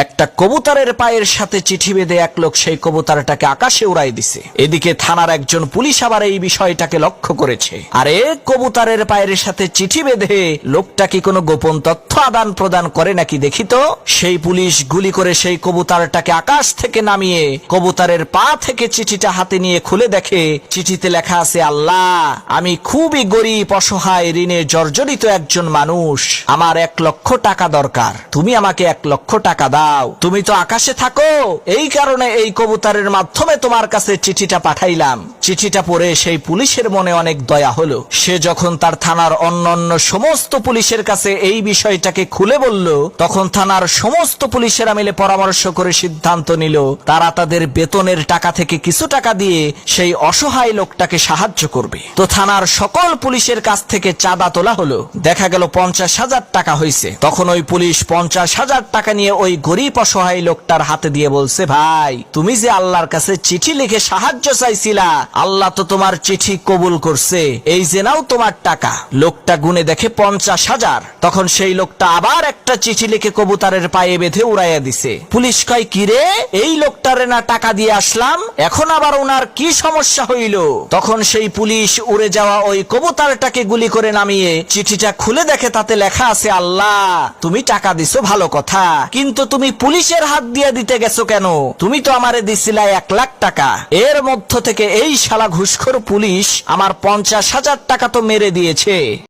একটা কবুতরের পায়ের সাথে চিঠি বেঁধে এক লোক সেই কবুতরটাকে আকাশে উড়াই দিছে। এদিকে থানার একজন পুলিশ আবার এই বিষয়টাকে লক্ষ্য করেছে। আরে কবুতরের পায়ের সাথে চিঠি বেঁধে লোকটা কি কোনো গোপন তথ্য আদান প্রদান করে নাকি দেখি তো। সেই পুলিশ গুলি করে সেই কবুতরটাকে আকাশ থেকে নামিয়ে কবুতরের পা থেকে চিঠিটা হাতে নিয়ে খুলে দেখে চিঠিতে লেখা আছে, আল্লাহ, আমি খুবই গরিব, অসহায়, ঋণে জর্জরিত একজন মানুষ। আমার 1 লক্ষ টাকা দরকার। তুমি আমাকে 1 লক্ষ টাকা দাও। তুমি তো আকাশে থাকো, এই কারণে এই কবুতরের মাধ্যমে তোমার কাছে চিঠিটা পাঠাইলাম। চিঠিটা পড়ে সেই পুলিশের মনে অনেক দয়া হলো। সে যখন তার থানার অন্যান্য সমস্ত পুলিশের কাছে এই বিষয়টাকে খুলে বলল, তখন থানার সমস্ত পুলিশেরা মিলে পরামর্শ করে সিদ্ধান্ত নিল তারা তাদের বেতনের টাকা থেকে কিছু টাকা দিয়ে সেই অসহায় লোকটাকে সাহায্য করবে। তো থানার সকল পুলিশের কাছ থেকে চাঁদা তোলা হলো। দেখা গেল 50,000 টাকা হয়েছে। তখন ওই পুলিশ 50,000 টাকা নিয়ে ওই গরিব অসহায় লোকটার হাতে দিয়ে বলছে, ভাই, তুমি যে আল্লাহর কাছে চিঠি লিখে সাহায্য চাইছিলা, আল্লাহ তো তোমার চিঠি কবুল করছে। এই যে নাও তোমার টাকা। লোকটা গুনে দেখে 50,000। তখন সেই লোকটা আবার একটা চিঠি লিখে কবুতরের পায়ে বেঁধে উড়াইয়া দিছে। পুলিশ কয়, কিরে, এই লোকটারে না টাকা দিয়ে আসলাম, এখন আবার ওনার কি সমস্যা হইল? তখন সেই পুলিশ উড়ে যাওয়া ওই কবুতরটাকে গুলি করে নামিয়ে চিঠিটা খুলে দেখে তাতে লেখা আছে, আল্লাহ, তুমি টাকা দিছো ভালো কথা, কিন্তু তুমি পুলিশের হাত দিয়ে দিতে গেছো কেন? তুমি তো আমারে দিছিলা 1 লাখ টাকা। এর মধ্য থেকে এই শালা ঘুষখোর পুলিশ আমার 50,000 টাকা তো মেরে দিয়েছে।